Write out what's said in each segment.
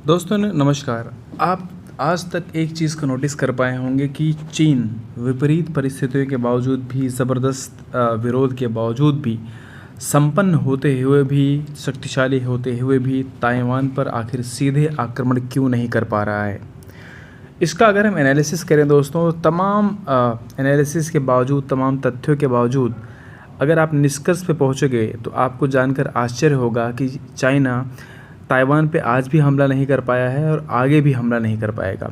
दोस्तों ने नमस्कार। आप आज तक एक चीज़ को नोटिस कर पाए होंगे कि चीन विपरीत परिस्थितियों के बावजूद भी, ज़बरदस्त विरोध के बावजूद भी, संपन्न होते हुए भी, शक्तिशाली होते हुए भी ताइवान पर आखिर सीधे आक्रमण क्यों नहीं कर पा रहा है। इसका अगर हम एनालिसिस करें दोस्तों, तमाम एनालिसिस के बावजूद, तमाम तथ्यों के बावजूद अगर आप निष्कर्ष पे पहुँचोगे तो आपको जानकर आश्चर्य होगा कि चाइना ताइवान पे आज भी हमला नहीं कर पाया है और आगे भी हमला नहीं कर पाएगा।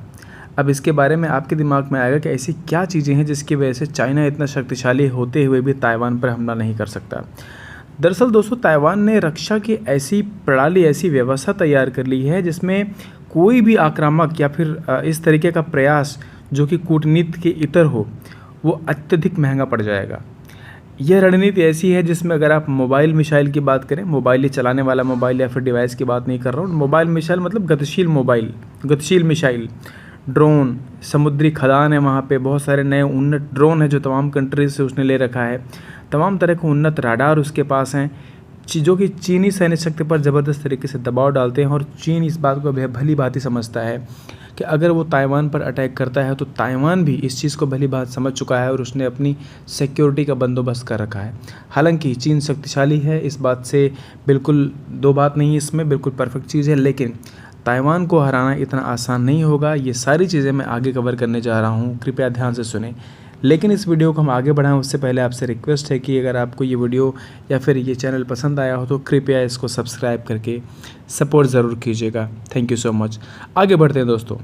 अब इसके बारे में आपके दिमाग में आएगा कि ऐसी क्या चीज़ें हैं जिसकी वजह से चाइना इतना शक्तिशाली होते हुए भी ताइवान पर हमला नहीं कर सकता। दरअसल दोस्तों, ताइवान ने रक्षा की ऐसी प्रणाली, ऐसी व्यवस्था तैयार कर ली है जिसमें कोई भी आक्रामक या फिर इस तरीके का प्रयास जो कि कूटनीति के इतर हो, वो अत्यधिक महंगा पड़ जाएगा। यह रणनीति ऐसी है जिसमें अगर आप मोबाइल मिसाइल की बात करें, मोबाइल ये चलाने वाला मोबाइल या फिर डिवाइस की बात नहीं कर रहा हूँ, मोबाइल मिसाइल मतलब गतिशील मोबाइल, गतिशील मिसाइल, ड्रोन, समुद्री खदान है, वहाँ पे बहुत सारे नए उन्नत ड्रोन हैं जो तमाम कंट्रीज से उसने ले रखा है। तमाम तरह के उन्नत राडार उसके पास हैं जो कि चीनी सैन्य शक्ति पर ज़बरदस्त तरीके से दबाव डालते हैं। और चीन इस बात को भली भांति समझता है कि अगर वो ताइवान पर अटैक करता है तो ताइवान भी इस चीज़ को भली बात समझ चुका है और उसने अपनी सिक्योरिटी का बंदोबस्त कर रखा है। हालांकि चीन शक्तिशाली है, इस बात से बिल्कुल दो बात नहीं है, इसमें बिल्कुल परफेक्ट चीज़ है, लेकिन ताइवान को हराना इतना आसान नहीं होगा। ये सारी चीज़ें मैं आगे कवर करने जा रहा हूँ, कृपया ध्यान से सुने। लेकिन इस वीडियो को हम आगे बढ़ाएं उससे पहले आपसे रिक्वेस्ट है कि अगर आपको ये वीडियो या फिर ये चैनल पसंद आया हो तो कृपया इसको सब्सक्राइब करके सपोर्ट ज़रूर कीजिएगा। Thank you so much. आगे बढ़ते हैं दोस्तों।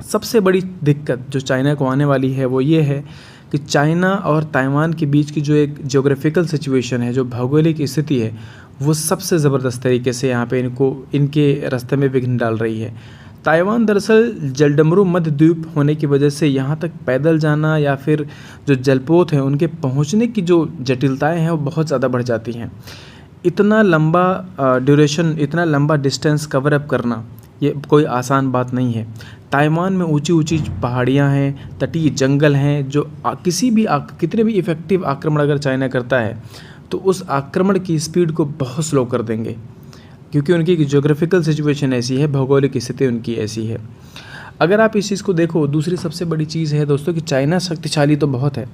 सबसे बड़ी दिक्कत जो चाइना को आने वाली है वो ये है कि चाइना और ताइवान के बीच की जो एक ज्योग्राफिकल सिचुएशन है, जो भौगोलिक स्थिति है, वो सबसे ज़बरदस्त तरीके से यहाँ पे इनके रास्ते में विघ्न डाल रही है। ताइवान दरअसल जलडमरू मध्य द्वीप होने की वजह से यहाँ तक पैदल जाना या फिर जो जलपोत हैं उनके पहुँचने की जो जटिलताएं हैं वो बहुत ज़्यादा बढ़ जाती हैं। इतना लंबा ड्यूरेशन, इतना लंबा डिस्टेंस कवर अप करना ये कोई आसान बात नहीं है। ताइवान में ऊंची ऊंची पहाड़ियाँ हैं, तटीय जंगल हैं, जो कितने भी इफ़ेक्टिव आक्रमण अगर चाइना करता है तो उस आक्रमण की स्पीड को बहुत स्लो कर देंगे, क्योंकि उनकी ज्योग्राफिकल सिचुएशन ऐसी है, भौगोलिक स्थिति उनकी ऐसी है। अगर आप इस चीज़ को देखो, दूसरी सबसे बड़ी चीज़ है दोस्तों कि चाइना शक्तिशाली तो बहुत है,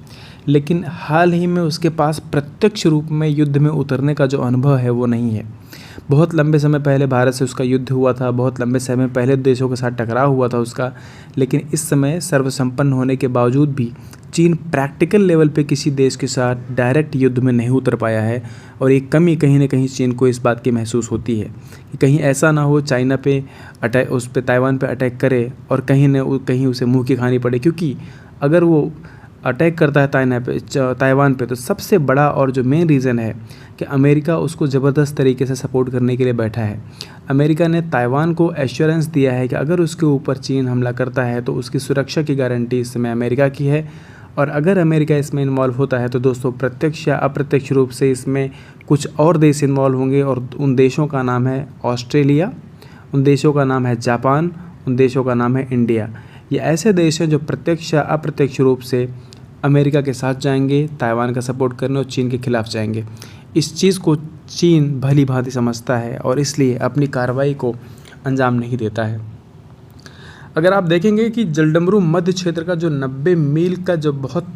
लेकिन हाल ही में उसके पास प्रत्यक्ष रूप में युद्ध में उतरने का जो अनुभव है वो नहीं है। बहुत लंबे समय पहले भारत से उसका युद्ध हुआ था, बहुत लंबे समय पहले देशों के साथ टकराव हुआ था उसका, लेकिन इस समय सर्वसंपन्न होने के बावजूद भी चीन प्रैक्टिकल लेवल पे किसी देश के साथ डायरेक्ट युद्ध में नहीं उतर पाया है। और एक कमी कहीं ना कहीं चीन को इस बात की महसूस होती है कि कहीं ऐसा ना हो चाइना पे अटैक, उस पे ताइवान पे अटैक करे और कहीं उसे मुंह की खानी पड़े, क्योंकि अगर वो अटैक करता है ताइवान पे तो सबसे बड़ा और जो मेन रीज़न है कि अमेरिका उसको ज़बरदस्त तरीके से सपोर्ट करने के लिए बैठा है। अमेरिका ने ताइवान को एश्योरेंस दिया है कि अगर उसके ऊपर चीन हमला करता है तो उसकी सुरक्षा की गारंटी इस समय अमेरिका की है। और अगर अमेरिका इसमें इन्वॉल्व होता है तो दोस्तों प्रत्यक्ष या अप्रत्यक्ष रूप से इसमें कुछ और देश इन्वॉल्व होंगे, और उन देशों का नाम है ऑस्ट्रेलिया, उन देशों का नाम है जापान, उन देशों का नाम है इंडिया। ये ऐसे देश हैं जो प्रत्यक्ष या अप्रत्यक्ष रूप से अमेरिका के साथ जाएंगे, ताइवान का सपोर्ट करने और चीन के खिलाफ जाएंगे। इस चीज़ को चीन भली भांति समझता है और इसलिए अपनी कार्रवाई को अंजाम नहीं देता है। अगर आप देखेंगे कि जलडमरू मध्य क्षेत्र का जो 90 मील का जो बहुत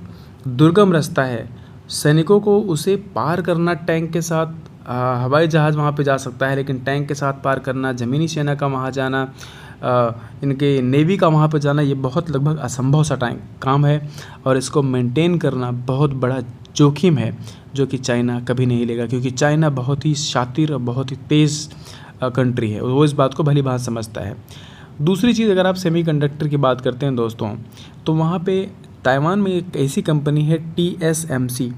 दुर्गम रास्ता है, सैनिकों को उसे पार करना टैंक के साथ, हवाई जहाज़ वहाँ पे जा सकता है, लेकिन टैंक के साथ पार करना, ज़मीनी सेना का वहाँ जाना, इनके नेवी का वहाँ पे जाना, ये बहुत लगभग असंभव सा काम है। और इसको मेंटेन करना बहुत बड़ा जोखिम है जो कि चाइना कभी नहीं लेगा, क्योंकि चाइना बहुत ही शातिर और बहुत ही तेज़ कंट्री है, वो इस बात को भली भांति समझता है। दूसरी चीज़, अगर आप सेमीकंडक्टर की बात करते हैं दोस्तों, तो वहाँ पे ताइवान में एक ऐसी कंपनी है TSMC।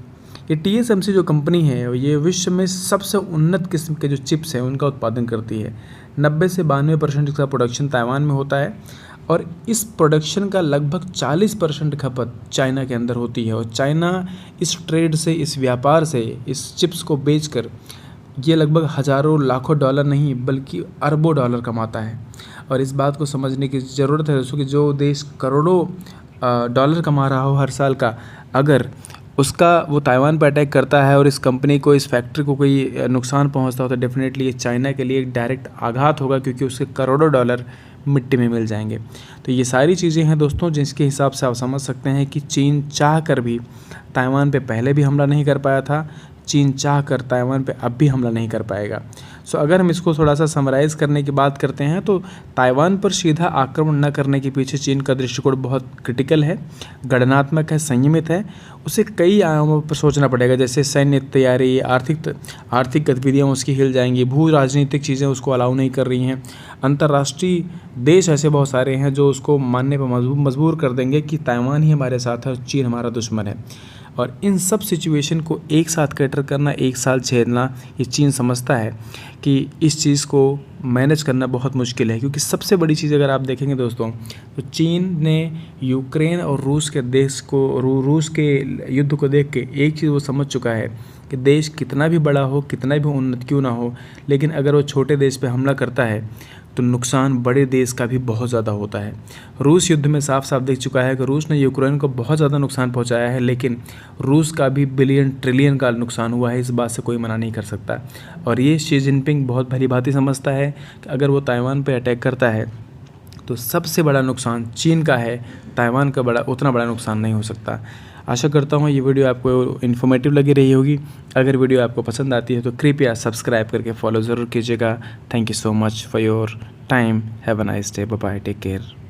ये TSMC जो कंपनी है ये विश्व में सबसे उन्नत किस्म के जो चिप्स हैं उनका उत्पादन करती है। 90 से 92% इसका प्रोडक्शन ताइवान में होता है और इस प्रोडक्शन का लगभग 40% खपत चाइना के अंदर होती है। और चाइना इस ट्रेड से, इस व्यापार से, इस चिप्स को बेचकर ये लगभग हज़ारों लाखों डॉलर नहीं बल्कि अरबों डॉलर कमाता है। और इस बात को समझने की ज़रूरत है दोस्तों कि जो देश करोड़ों डॉलर कमा रहा हो हर साल का, अगर उसका वो ताइवान पे अटैक करता है और इस कंपनी को, इस फैक्ट्री को कोई नुकसान पहुंचता हो तो डेफिनेटली ये चाइना के लिए एक डायरेक्ट आघात होगा, क्योंकि उसके करोड़ों डॉलर मिट्टी में मिल जाएंगे। तो ये सारी चीज़ें हैं दोस्तों, जिसके हिसाब से आप समझ सकते हैं कि चीन चाह कर भी ताइवान पे पहले भी हमला नहीं कर पाया था, चीन चाह कर ताइवान पे अब भी हमला नहीं कर पाएगा। सो अगर हम इसको थोड़ा सा समराइज़ करने की बात करते हैं तो ताइवान पर सीधा आक्रमण न करने के पीछे चीन का दृष्टिकोण बहुत क्रिटिकल है, गणनात्मक है, संयमित है। उसे कई आयामों पर सोचना पड़ेगा, जैसे सैन्य तैयारी, आर्थिक गतिविधियाँ उसकी हिल जाएंगी, भू राजनीतिक चीज़ें उसको अलाउ नहीं कर रही हैं, अंतर्राष्ट्रीय देश ऐसे बहुत सारे हैं जो उसको मानने पर मजबूर कर देंगे कि ताइवान ही हमारे साथ है और चीन हमारा दुश्मन है। और इन सब सिचुएशन को एक साथ कैटर करना, एक साथ झेलना, ये चीन समझता है कि इस चीज़ को मैनेज करना बहुत मुश्किल है। क्योंकि सबसे बड़ी चीज़ अगर आप देखेंगे दोस्तों, तो चीन ने यूक्रेन और रूस के देश को, रूस के युद्ध को देख के एक चीज़ वो समझ चुका है कि देश कितना भी बड़ा हो, कितना भी उन्नत क्यों ना हो, लेकिन अगर वो छोटे देश पे हमला करता है तो नुकसान बड़े देश का भी बहुत ज़्यादा होता है। रूस युद्ध में साफ साफ देख चुका है कि रूस ने यूक्रेन को बहुत ज़्यादा नुकसान पहुंचाया है, लेकिन रूस का भी बिलियन ट्रिलियन का नुकसान हुआ है, इस बात से कोई मना नहीं कर सकता। और ये शी जिनपिंग बहुत भली भांति समझता है कि अगर वो ताइवान पर अटैक करता है तो सबसे बड़ा नुकसान चीन का है, ताइवान का उतना बड़ा नुकसान नहीं हो सकता। आशा करता हूँ ये वीडियो आपको इन्फॉर्मेटिव लगी रही होगी। अगर वीडियो आपको पसंद आती है तो कृपया सब्सक्राइब करके फॉलो ज़रूर कीजिएगा। Thank you so much for your time. Have a nice day. Bye bye, take care.